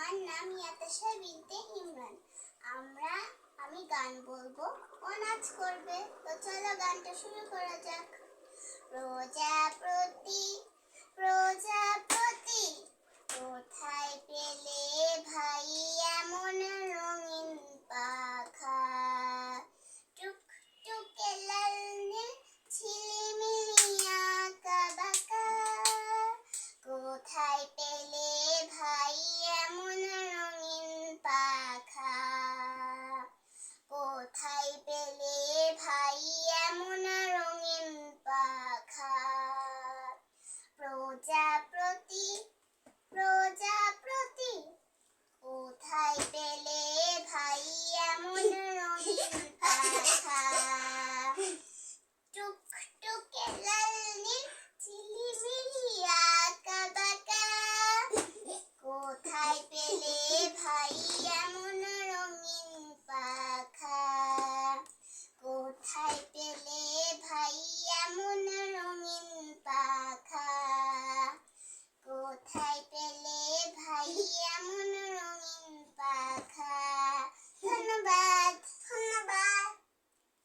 আমার নাম ইয়াতাশা বিনতে ইমরান। আমি গান বলবো, ও নাচ করবে। তো চলো গানটা শুরু করা যাক। প্রজাপতি প্রজাপতি কোথায় পেলে ভাই এমন রঙিন পাখা? টুকটুকে লাল নীল ঝিলিমিলি আঁকা বাঁকা। কোথায় পেলে ভাই এমন রঙিন পাখা? কোথায় পেলে ভাই এমন রঙিন পাখা? প্রজাপতি প্রজাপতি কোথায় পেলে ভাই এমন রঙিন পাখা? টুকটুকে লাল নীল ঝিলিমিলি আঁকা বাঁকা। কোথায় পেলে ভাই এমন রঙিন পাখা? কোথায় পেলে ভাই এমন রঙিন পাখা? কোথায় পেলে ভাই এমন রঙিন পাখা?